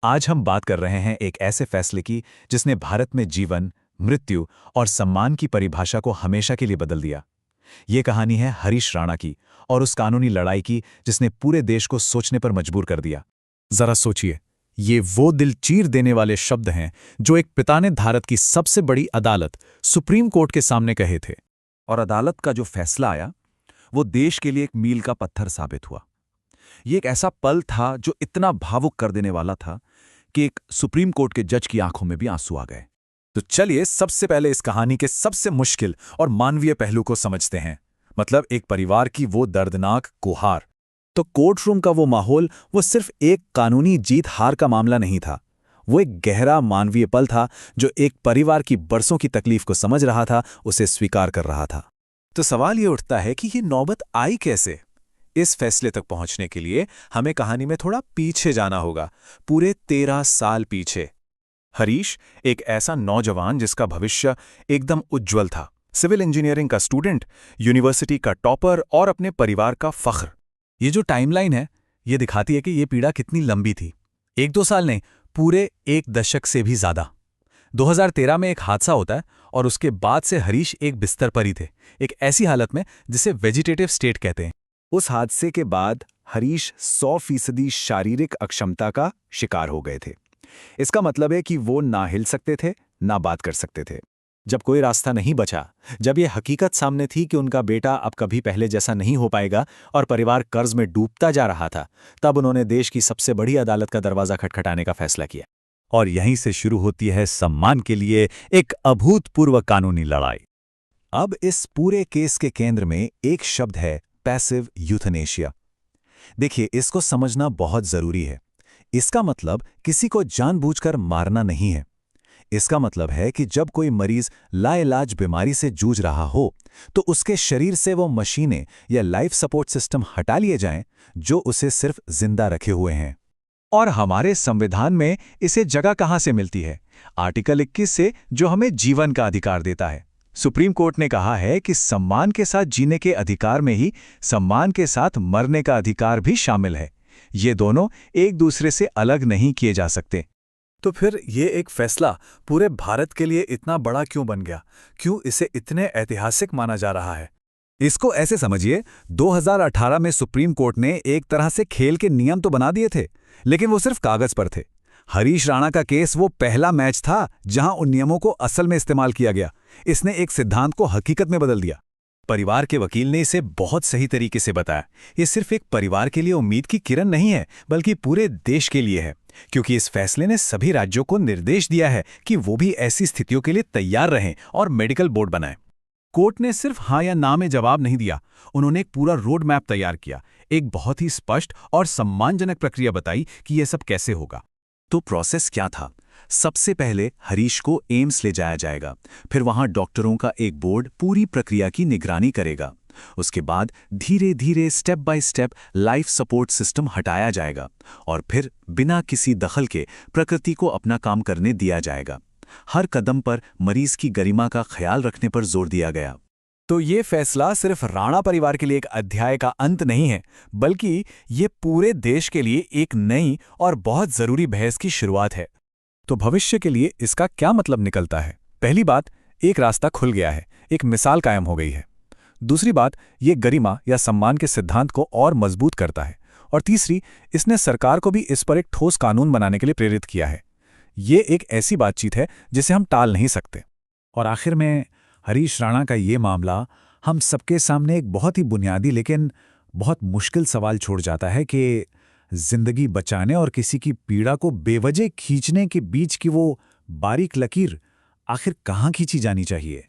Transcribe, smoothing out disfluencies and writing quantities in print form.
आज हम बात कर रहे हैं एक ऐसे फैसले की जिसने भारत में जीवन, मृत्यु और सम्मान की परिभाषा को हमेशा के लिए बदल दिया। ये कहानी है हरीश राणा की और उस कानूनी लड़ाई की जिसने पूरे देश को सोचने पर मजबूर कर दिया। जरा सोचिए, ये वो दिल चीर देने वाले शब्द हैं जो एक पिता ने भारत की सबसे बड़ी अदालत सुप्रीम कोर्ट के सामने कहे थे। और अदालत का जो फैसला आया वो देश के लिए एक मील का पत्थर साबित हुआ। ये एक ऐसा पल था जो इतना भावुक कर देने वाला था कि एक सुप्रीम कोर्ट के जज की आंखों में भी आंसू आ गए। तो चलिए सबसे पहले इस कहानी के सबसे मुश्किल और मानवीय पहलू को समझते हैं, मतलब एक परिवार की वो दर्दनाक गुहार। तो कोर्ट रूम का वो माहौल वो सिर्फ एक कानूनी जीत हार का मामला नहीं था, वो एक गहरा मानवीय पल था जो एक परिवार की बरसों की तकलीफ को समझ रहा था, उसे स्वीकार कर रहा था। तो सवाल ये उठता है कि ये नौबत आई कैसे? इस फैसले तक पहुंचने के लिए हमें कहानी में थोड़ा पीछे जाना होगा, पूरे 13 साल पीछे। हरीश एक ऐसा नौजवान जिसका भविष्य एकदम उज्जवल था, सिविल इंजीनियरिंग का स्टूडेंट, यूनिवर्सिटी का टॉपर और अपने परिवार का फख्र। ये जो टाइमलाइन है ये दिखाती है कि ये पीड़ा कितनी लंबी थी। 1-2 साल नहीं, पूरे 1 दशक से भी ज्यादा। 2013 में एक हादसा होता है और उसके बाद से हरीश एक बिस्तर पर ही थे, एक ऐसी हालत में जिसे वेजिटेटिव स्टेट कहते हैं। उस हादसे के बाद हरीश 100% शारीरिक अक्षमता का शिकार हो गए थे। इसका मतलब है कि वो ना हिल सकते थे, ना बात कर सकते थे। जब कोई रास्ता नहीं बचा, जब ये हकीकत सामने थी कि उनका बेटा अब कभी पहले जैसा नहीं हो पाएगा और परिवार कर्ज में डूबता जा रहा था, तब उन्होंने देश की सबसे बड़ी अदालत का दरवाजा खटखटाने का फैसला किया। और यहीं से शुरू होती है सम्मान के लिए एक अभूतपूर्व कानूनी लड़ाई। अब इस पूरे केस के केंद्र में एक शब्द है, पैसिव यूथनेशिया। देखिए, इसको समझना बहुत जरूरी है। इसका मतलब किसी को जानबूझकर मारना नहीं है। इसका मतलब है कि जब कोई मरीज लाइलाज बीमारी से जूझ रहा हो तो उसके शरीर से वो मशीनें या लाइफ सपोर्ट सिस्टम हटा लिए जाएं जो उसे सिर्फ जिंदा रखे हुए हैं। और हमारे संविधान में इसे जगह कहां से मिलती है? आर्टिकल 21 से, जो हमें जीवन का अधिकार देता है। सुप्रीम कोर्ट ने कहा है कि सम्मान के साथ जीने के अधिकार में ही सम्मान के साथ मरने का अधिकार भी शामिल है। ये दोनों एक दूसरे से अलग नहीं किए जा सकते। तो फिर ये एक फैसला पूरे भारत के लिए इतना बड़ा क्यों बन गया? क्यों इसे इतने ऐतिहासिक माना जा रहा है? इसको ऐसे समझिए, 2018 में सुप्रीम कोर्ट ने एक तरह से खेल के नियम तो बना दिए थे, लेकिन वो सिर्फ कागज पर थे। हरीश राणा का केस वो पहला मैच था जहां उन नियमों को असल में इस्तेमाल किया गया। इसने एक सिद्धांत को हकीकत में बदल दिया। परिवार के वकील ने इसे बहुत सही तरीके से बताया। ये सिर्फ एक परिवार के लिए उम्मीद की किरण नहीं है, बल्कि पूरे देश के लिए है, क्योंकि इस फैसले ने सभी राज्यों को निर्देश दिया है कि वो भी ऐसी स्थितियों के लिए तैयार रहें और मेडिकल बोर्ड बनाएं। कोर्ट ने सिर्फ हाँ या ना में जवाब नहीं दिया, उन्होंने एक पूरा रोड मैप तैयार किया, एक बहुत ही स्पष्ट और सम्मानजनक प्रक्रिया बताई कि यह सब कैसे होगा। तो प्रोसेस क्या था? सबसे पहले हरीश को एम्स ले जाया जाएगा, फिर वहां डॉक्टरों का एक बोर्ड पूरी प्रक्रिया की निगरानी करेगा। उसके बाद धीरे धीरे step by step life support system हटाया जाएगा और फिर बिना किसी दखल के प्रकृति को अपना काम करने दिया जाएगा। हर कदम पर मरीज की गरिमा का ख्याल रखने पर जोर दिया गया। तो ये फैसला सिर्फ राणा परिवार के लिए एक अध्याय का अंत नहीं है, बल्कि ये पूरे देश के लिए एक नई और बहुत जरूरी बहस की शुरुआत है। तो भविष्य के लिए इसका क्या मतलब निकलता है? पहली बात, एक रास्ता खुल गया है, एक मिसाल कायम हो गई है। दूसरी बात, ये गरिमा या सम्मान के सिद्धांत को और मजबूत करता है। और तीसरी, इसने सरकार को भी इस पर एक ठोस कानून बनाने के लिए प्रेरित किया है। ये एक ऐसी बातचीत है जिसे हम टाल नहीं सकते। और आखिर में हरीश राणा का ये मामला हम सबके सामने एक बहुत ही बुनियादी लेकिन बहुत मुश्किल सवाल छोड़ जाता है कि जिंदगी बचाने और किसी की पीड़ा को बेवजह खींचने के बीच की वो बारीक लकीर आखिर कहाँ खींची जानी चाहिए।